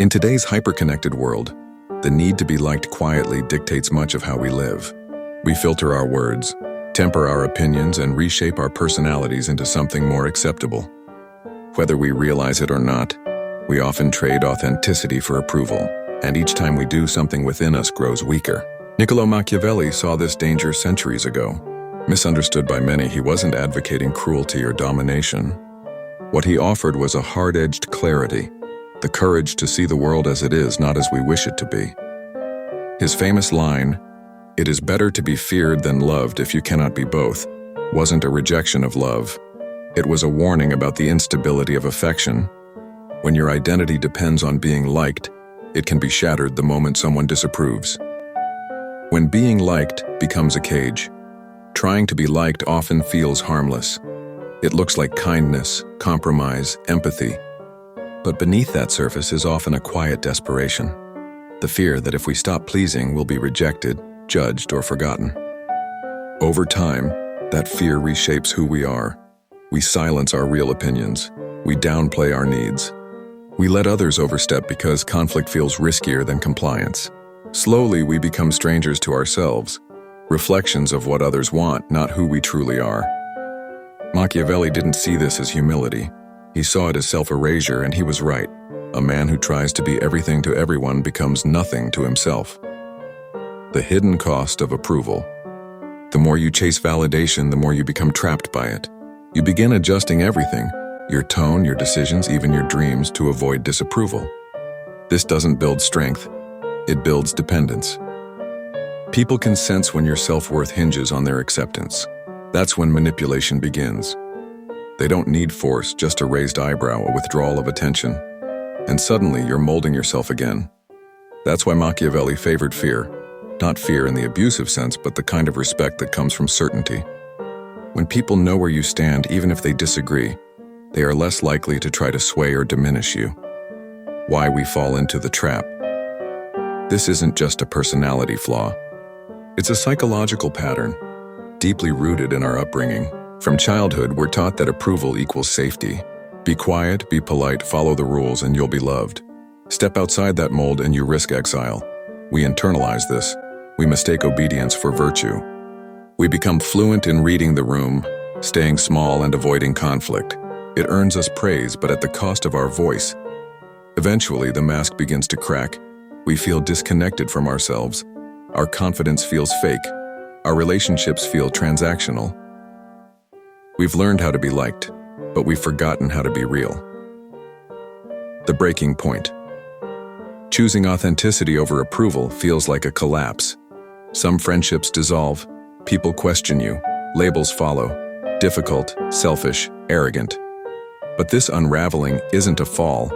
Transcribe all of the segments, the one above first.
In today's hyper-connected world, the need to be liked quietly dictates much of how we live. We filter our words, temper our opinions, and reshape our personalities into something more acceptable. Whether we realize it or not, we often trade authenticity for approval, and each time we do, something within us grows weaker. Niccolò Machiavelli saw this danger centuries ago. Misunderstood by many, he wasn't advocating cruelty or domination. What he offered was a hard-edged clarity, the courage to see the world as it is, not as we wish it to be. His famous line, "It is better to be feared than loved if you cannot be both," wasn't a rejection of love. It was a warning about the instability of affection. When your identity depends on being liked, it can be shattered the moment someone disapproves. When being liked becomes a cage, trying to be liked often feels harmless. It looks like kindness, compromise, empathy. But beneath that surface is often a quiet desperation. The fear that if we stop pleasing, we'll be rejected, judged, or forgotten. Over time, that fear reshapes who we are. We silence our real opinions. We downplay our needs. We let others overstep because conflict feels riskier than compliance. Slowly, we become strangers to ourselves, reflections of what others want, not who we truly are. Machiavelli didn't see this as humility. He saw it as self-erasure, and he was right. A man who tries to be everything to everyone becomes nothing to himself. The hidden cost of approval. The more you chase validation, the more you become trapped by it. You begin adjusting everything, your tone, your decisions, even your dreams, to avoid disapproval. This doesn't build strength, it builds dependence. People can sense when your self-worth hinges on their acceptance. That's when manipulation begins. They don't need force, just a raised eyebrow, a withdrawal of attention. And suddenly you're molding yourself again. That's why Machiavelli favored fear. Not fear in the abusive sense, but the kind of respect that comes from certainty. When people know where you stand, even if they disagree, they are less likely to try to sway or diminish you. Why we fall into the trap. This isn't just a personality flaw. It's a psychological pattern, deeply rooted in our upbringing. From childhood, we're taught that approval equals safety. Be quiet, be polite, follow the rules, and you'll be loved. Step outside that mold and you risk exile. We internalize this. We mistake obedience for virtue. We become fluent in reading the room, staying small and avoiding conflict. It earns us praise, but at the cost of our voice. Eventually, the mask begins to crack. We feel disconnected from ourselves. Our confidence feels fake. Our relationships feel transactional. We've learned how to be liked, but we've forgotten how to be real. The breaking point. Choosing authenticity over approval feels like a collapse. Some friendships dissolve, people question you, labels follow, difficult, selfish, arrogant. But this unraveling isn't a fall,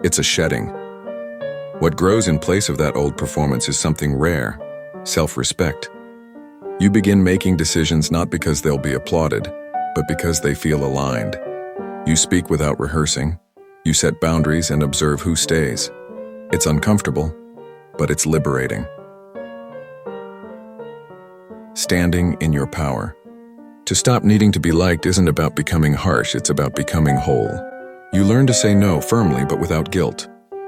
it's a shedding. What grows in place of that old performance is something rare, self-respect. You begin making decisions not because they'll be applauded, but because they feel aligned. You speak without rehearsing. You set boundaries and observe who stays. It's uncomfortable, but it's liberating. Standing in your power. To stop needing to be liked isn't about becoming harsh, it's about becoming whole. You learn to say no firmly but without guilt.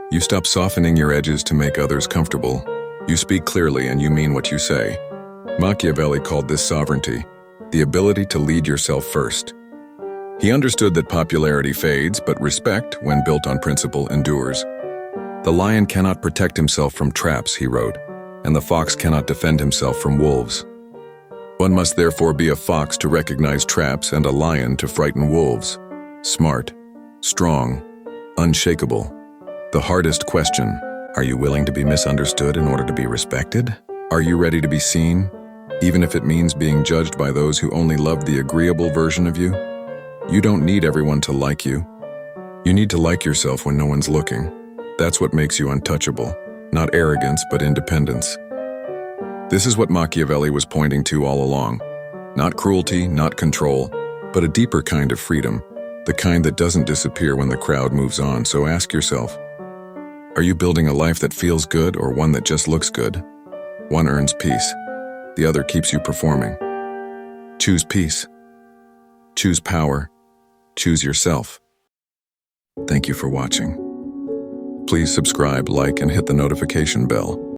You stop softening your edges to make others comfortable. You speak clearly and you mean what you say. Machiavelli called this sovereignty, the ability to lead yourself first. He understood that popularity fades, but respect, when built on principle, endures. The lion cannot protect himself from traps, he wrote, and the fox cannot defend himself from wolves. One must therefore be a fox to recognize traps and a lion to frighten wolves. Smart, strong, unshakable. The hardest question, are you willing to be misunderstood in order to be respected? Are you ready to be seen, even if it means being judged by those who only love the agreeable version of you? You don't need everyone to like you. You need to like yourself when no one's looking. That's what makes you untouchable, not arrogance, but independence. This is what Machiavelli was pointing to all along. Not cruelty, not control, but a deeper kind of freedom, the kind that doesn't disappear when the crowd moves on. So ask yourself, are you building a life that feels good or one that just looks good? One earns peace, the other keeps you performing. Choose peace. Choose power. Choose yourself. Thank you for watching. Please subscribe, like, and hit the notification bell.